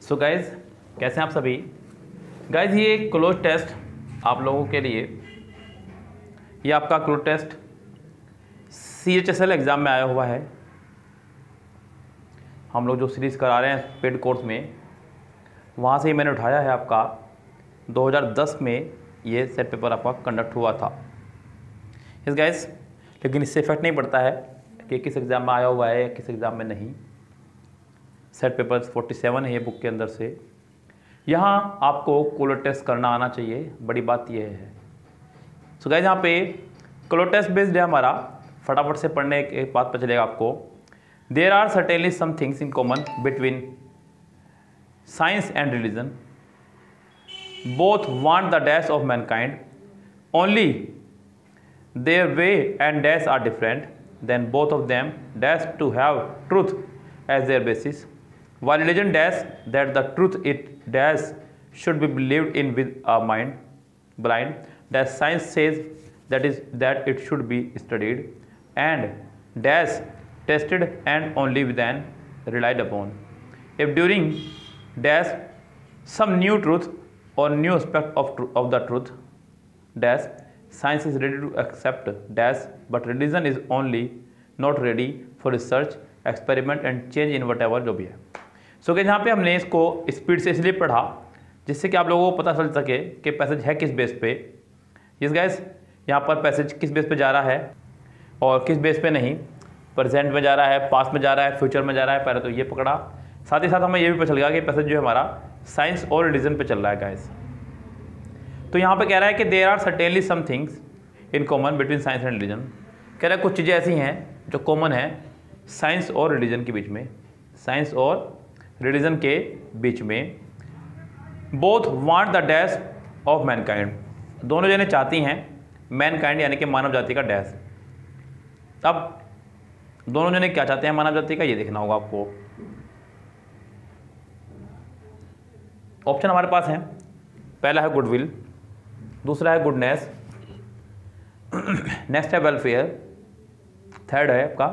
So guys कैसे हैं आप सभी। गाइज ये क्लोज टेस्ट आप लोगों के लिए, ये आपका क्लोज टेस्ट CHSL एग्ज़ाम में आया हुआ है। हम लोग जो सीरीज़ करा रहे हैं पेड कोर्स में, वहाँ से ही मैंने उठाया है। आपका 2010 में ये सेट पेपर आपका कंडक्ट हुआ था। इस गाइज लेकिन इससे इफेक्ट नहीं पड़ता है कि किस एग्ज़ाम में आया हुआ है या किस एग्ज़ाम में नहीं। सेट पेपर 47 है ये बुक के अंदर से। यहाँ आपको क्लोज टेस्ट करना आना चाहिए, बड़ी बात यह है। सो गाइज यहाँ पे क्लोज टेस्ट बेस्ड है हमारा, फटाफट से पढ़ने एक बात पता चलेगा आपको। There are certainly some things in common between science and religion, both want the dash of mankind, only their way and dash are different, then both of them dash to have truth as their basis, while religion dash that the truth it dash should be believed in with a mind blind, that science says that it should be studied and dash tested and only then relied upon. If during dash some new truth or new aspect of the truth dash science is ready to accept dash, but religion is only not ready for research, experiment and change in whatever जो भी है। सो कि यहाँ पे हमने इसको speed से इसलिए पढ़ा जिससे कि आप लोगों को पता चल सके कि पैसेज है किस बेस पे। यस गाइस, यहाँ पर पैसेज किस बेस पे जा रहा है और किस बेस पे नहीं, प्रेजेंट में जा रहा है, पास्ट में जा रहा है, फ्यूचर में जा रहा है। पहले तो ये पकड़ा, साथ ही साथ हमें ये भी पता चल गया कि पैसेज जो है हमारा साइंस और रिलीजन पे चल रहा है गाइस। तो यहाँ पे कह रहा है कि there are certainly some things in common between science and religion. कह रहा है कुछ चीज़ें ऐसी हैं जो कॉमन है साइंस और रिलीजन के बीच में, साइंस और रिलीजन के बीच में। Both want the dash of Mankind, दोनों जने चाहती हैं मैनकाइंड यानी कि मानव जाति का डैश। अब दोनों जने क्या चाहते हैं मानव जाति का, ये देखना होगा आपको। ऑप्शन हमारे पास हैं, पहला है गुडविल, दूसरा है गुडनेस, नेक्स्ट है वेलफेयर, थर्ड है आपका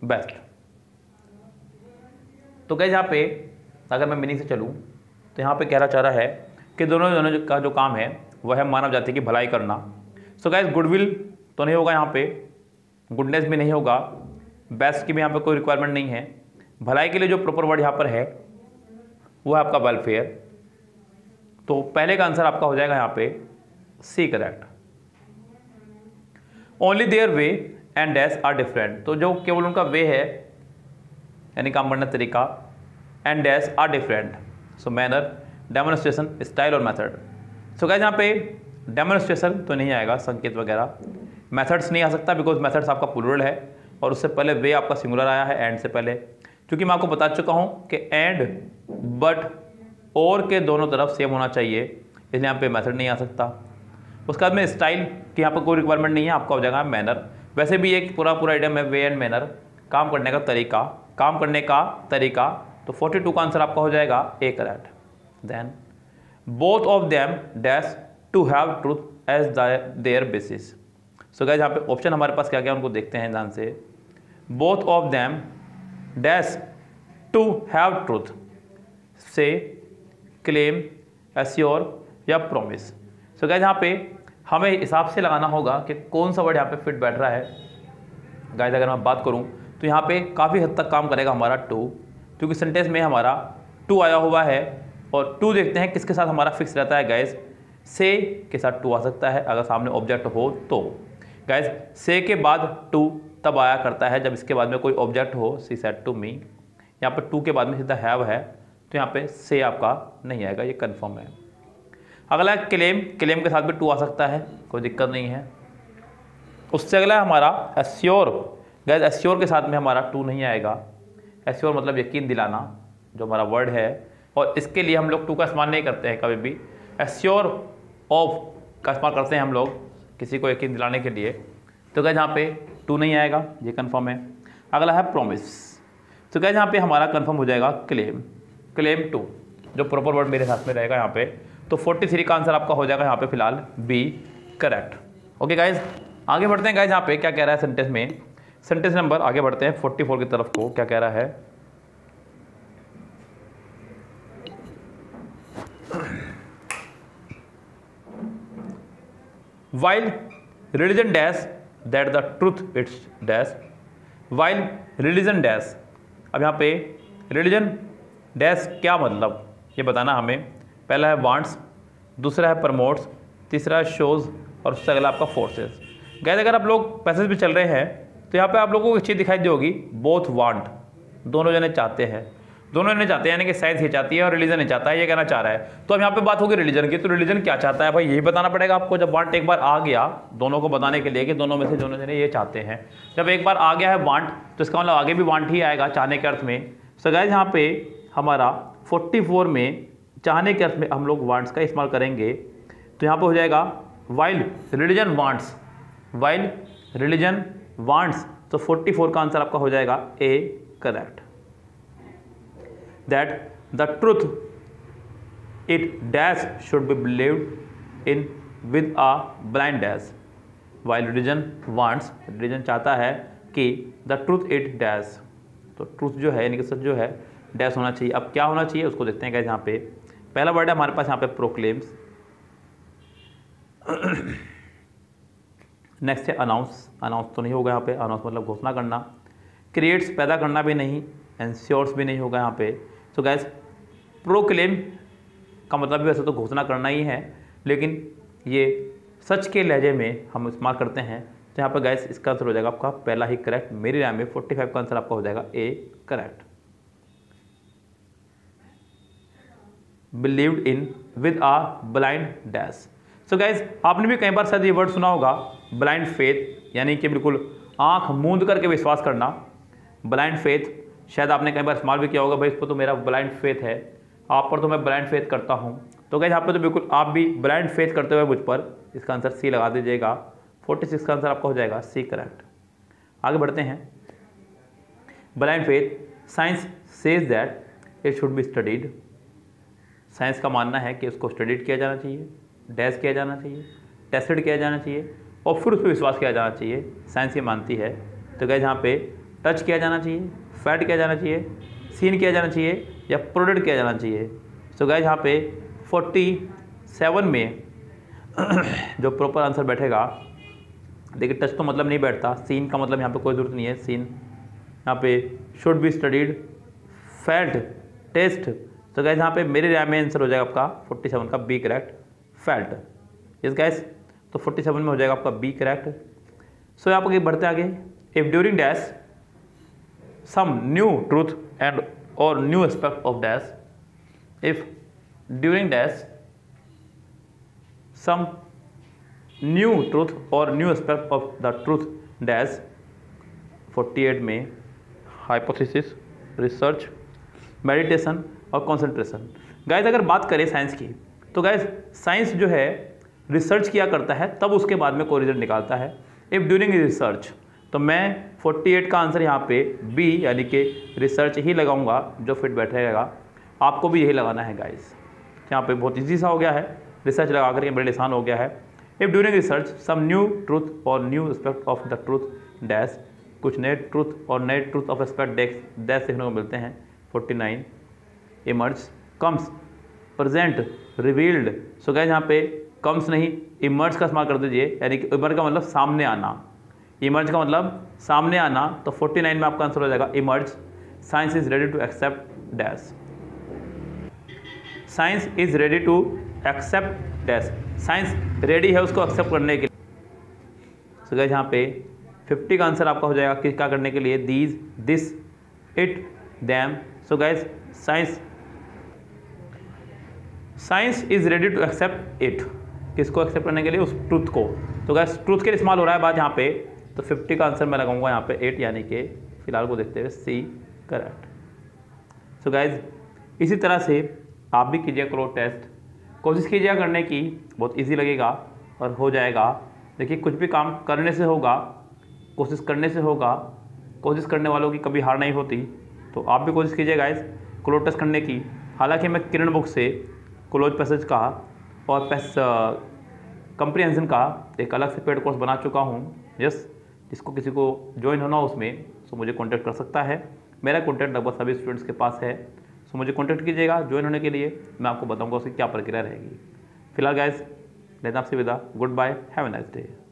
बेस्ट। तो गाइस यहाँ पे अगर मैं मीनिंग से चलूँ तो यहाँ पे कहना चाह रहा है कि दोनों का जो काम है वह है मानव जाति की भलाई करना। सो गाइस गुडविल तो नहीं होगा यहाँ पे, गुडनेस भी नहीं होगा, बेस्ट की भी यहाँ पे कोई रिक्वायरमेंट नहीं है। भलाई के लिए जो प्रॉपर वर्ड यहाँ पर है वो है आपका वेलफेयर। तो पहले का आंसर आपका हो जाएगा यहाँ पे see correct. Only their way and dash are different, तो जो केवल उनका वे है यानी काम करने का तरीका, and dash are different, so manner, demonstration, style और मेथड। सो गाइस यहाँ पे डेमोन्स्ट्रेशन तो नहीं आएगा, संकेत वगैरह, मेथड्स नहीं आ सकता बिकॉज मेथड्स आपका प्लूरल है और उससे पहले वे आपका सिंगुलर आया है एंड से पहले। क्योंकि मैं आपको बता चुका हूँ कि एंड, बट, और के दोनों तरफ सेम होना चाहिए, इसलिए यहाँ पे मेथड नहीं आ सकता। उसके बाद में स्टाइल की यहाँ पर कोई रिक्वायरमेंट नहीं है, आपका हो जाएगा मैनर। वैसे भी एक पूरा आइडियम है वे एंड मैनर, काम करने का तरीका, काम करने का तरीका। तो 42 का आंसर आपका हो जाएगा A correct. Then both of them dash to have truth as their basis. So guys यहाँ पे ऑप्शन हमारे पास क्या क्या उनको देखते हैं ध्यान से। Both of them dash to have truth से क्लेम, एश्योर या प्रॉमिस। सो गाइस यहाँ पे हमें हिसाब से लगाना होगा कि कौन सा वर्ड यहाँ पे फिट बैठ रहा है। गाइस अगर मैं बात करूँ तो यहाँ पे काफ़ी हद तक काम करेगा हमारा टू, क्योंकि सेंटेंस में हमारा टू आया हुआ है और टू देखते हैं किसके साथ हमारा फिक्स रहता है गाइस। से के साथ टू आ सकता है अगर सामने ऑब्जेक्ट हो तो। गाइस से के बाद टू तब आया करता है जब इसके बाद में कोई ऑब्जेक्ट हो, सी सेड टू मी। यहाँ पर टू के बाद में सीधा हैव है तो यहाँ पे से आपका नहीं आएगा, ये कंफर्म है। अगला क्लेम, क्लेम के साथ भी टू आ सकता है, कोई दिक्कत नहीं है। उससे अगला हमारा एश्योर। गाइस एश्योर के साथ में हमारा टू नहीं आएगा। एश्योर मतलब यकीन दिलाना जो हमारा वर्ड है, और इसके लिए हम लोग टू का इस्तेमाल नहीं करते हैं कभी भी। एश्योर ऑफ का इस्तेमाल करते हैं हम लोग किसी को यकीन दिलाने के लिए। तो गाइस यहाँ पे टू नहीं आएगा, ये कंफर्म है। अगला है प्रॉमिस। तो गाइस यहाँ पे हमारा कंफर्म हो जाएगा क्लेम, क्लेम टू जो प्रॉपर वर्ड मेरे साथ में रहेगा यहाँ पे। तो 43 का आंसर आपका हो जाएगा यहाँ पे फिलहाल बी करेक्ट। ओके गाइज आगे बढ़ते हैं। गाइज यहाँ पे क्या कह रहा है सेंटेंस में, सेंटेंस नंबर आगे बढ़ते हैं 44 की तरफ को। क्या कह रहा है, while religion dash that the truth it's dash, while religion dash. अब यहाँ पे रिलीजन डैश क्या मतलब ये बताना हमें। पहला है वांट्स, दूसरा है प्रमोट्स, तीसरा है शोज़ और उससे अगला आपका फोर्सेस। गैस अगर आप लोग पैसेज पे चल रहे हैं तो यहाँ पे आप लोगों को एक चीज़ दिखाई दी होगी, बोथ वांट, दोनों जने चाहते हैं, दोनों जने चाहते हैं, यानी कि साइंस ये चाहती है और रिलीजन नहीं चाहता है, ये कहना चाह रहा है। तो अब यहाँ पे बात होगी रिलीजन की, तो रिलीजन क्या चाहता है भाई, यही बताना पड़ेगा आपको। जब वांट एक बार आ गया दोनों को बताने के लिए कि दोनों में से दोनों जने ये चाहते हैं, जब एक बार आ गया है वांट तो इसका मतलब आगे भी वांट ही आएगा चाहने के अर्थ में। सो गाइस यहाँ पे हमारा 44 में चाहने के अर्थ में हम लोग वांट्स का इस्तेमाल करेंगे। तो यहाँ पे हो जाएगा while religion wants, while religion wants. तो 44 का आंसर आपका हो जाएगा A correct. That the truth it dash should be believed in with a blind dash, while religion wants, रिलीजन चाहता है कि द ट्रूथ इट डैश, तो ट्रूथ जो है यानी कि सच जो है डैश होना चाहिए। अब क्या होना चाहिए उसको देखते हैं। गाइस यहाँ पे पहला वर्ड है हमारे पास यहाँ पे प्रोक्लेम्स, नेक्स्ट है अनाउंस, अनाउंस तो नहीं होगा यहाँ पे, अनाउंस मतलब घोषणा करना, क्रिएट्स पैदा करना भी नहीं, एंश्योर्स भी नहीं होगा यहाँ पे। सो गाइस प्रोक्लेम का मतलब भी वैसे तो घोषणा करना ही है, लेकिन ये सच के लहजे में हम इस्तेमाल करते हैं। तो यहाँ पर गाइस इसका आंसर हो जाएगा आपका पहला ही करेक्ट। मेरी राय में 45 का आंसर आपका हो जाएगा A correct. Believed in with a blind dash. So guys आपने भी कई बार शायद ये वर्ड सुना होगा ब्लाइंड फेथ, यानी कि बिल्कुल आंख मूंद करके विश्वास करना। ब्लाइंड फेथ शायद आपने कई बार इस्तेमाल भी किया होगा, भाई इस पर तो मेरा ब्लाइंड फेथ है, आप पर तो मैं ब्लाइंड फेथ करता हूँ। तो गाइज यहाँ पे तो बिल्कुल आप भी ब्लाइंड फेथ करते हुए मुझ पर, इसका आंसर सी लगा दीजिएगा। 46 का आंसर आपका हो जाएगा सी करेक्ट। आगे बढ़ते हैं। Blind faith science says that it should be studied, science का मानना है कि उसको स्टडीड किया जाना चाहिए, डैश किया जाना चाहिए, टेस्टेड किया जाना चाहिए और फिर उस पर विश्वास किया जाना चाहिए, साइंस ये मानती है। तो गाइस यहाँ पे टच किया जाना चाहिए, फैट किया जाना चाहिए, सीन किया जाना चाहिए या प्रोडेड किया जाना चाहिए। तो गाइस यहाँ पे 47 में जो प्रॉपर आंसर बैठेगा, देखिए टच तो मतलब नहीं बैठता, सीन का मतलब यहाँ पे कोई ज़रूरत नहीं है, सीन यहाँ पे शुड बी स्टडीड, फैल्ट, टेस्ट। तो गाइस यहाँ पे मेरे राय में आंसर हो जाएगा आपका 47 का बी करेक्ट, फैल्ट। यस गाइस, तो 47 में हो जाएगा आपका बी करेक्ट। सो यहाँ पर बढ़ते आगे। If during dash some new truth and और new aspect of dash, if during dash some new truth और new aspect of the truth dash. 48 में हाइपोथेसिस, रिसर्च, मेडिटेशन और कॉन्सेंट्रेशन। गाइस अगर बात करें साइंस की, तो गाइस साइंस जो है रिसर्च किया करता है तब उसके बाद में कोई रिजल्ट निकालता है। इफ ड्यूरिंग रिसर्च, तो मैं 48 का आंसर यहाँ पे बी यानी कि रिसर्च ही लगाऊंगा, जो फिट बैठेगा। आपको भी यही लगाना है गाइस। यहाँ पे बहुत इजी सा हो गया है, रिसर्च लगा करके बड़े आसान हो गया है। If during research some new truth और new aspect of the truth dash, कुछ नए ट्रूथ और नए ट्रूथ ऑफ एस्पेक्ट डैश देखने को मिलते हैं। 49 इमर्ज, कम्स, प्रेजेंट, रिवील्ड। सो गाइस यहाँ पे कम्स नहीं इमर्ज का इस्तेमाल कर दीजिए, यानी कि इमर्ज का मतलब सामने आना, इमर्ज का मतलब सामने आना। तो 49 में आपका आंसर हो जाएगा emerge. Science is ready to accept dash, science is ready to accept dash, science ready है उसको एक्सेप्ट करने के लिए। सो गाइस यहाँ पे 50 का आंसर आपका हो जाएगा कि क्या करने के लिए, these, this, it, them. So guys science is ready to accept it, किसको एक्सेप्ट करने के लिए, उस ट्रूथ को। तो गाइस ट्रूथ के लिए इस्तेमाल हो रहा है बात यहाँ पे। तो 50 का आंसर मैं लगाऊंगा यहाँ पे 8, यानी कि फिलहाल को देखते हुए सी करेक्ट। सो गाइस इसी तरह से आप भी कीजिए करो टेस्ट, कोशिश कीजिएगा करने की, बहुत इजी लगेगा और हो जाएगा। देखिए कुछ भी काम करने से होगा, कोशिश करने से होगा, कोशिश करने वालों की कभी हार नहीं होती। तो आप भी कोशिश कीजिए गाइस क्लो टेस्ट करने की। हालांकि मैं किरण बुक से क्लोज पैसेज का और कंप्रीहेंशन का एक अलग से पेड कोर्स बना चुका हूँ। यस, जिसको किसी को ज्वाइन होना हो उसमें सो मुझे कांटेक्ट कर सकता है। मेरा कांटेक्ट लगभग सभी स्टूडेंट्स के पास है, सो मुझे कांटेक्ट कीजिएगा ज्वाइन होने के लिए। मैं आपको बताऊंगा उसकी क्या प्रक्रिया रहेगी। फिलहाल गाइस लेते हैं आपसे विदा। Goodbye, have a nice day.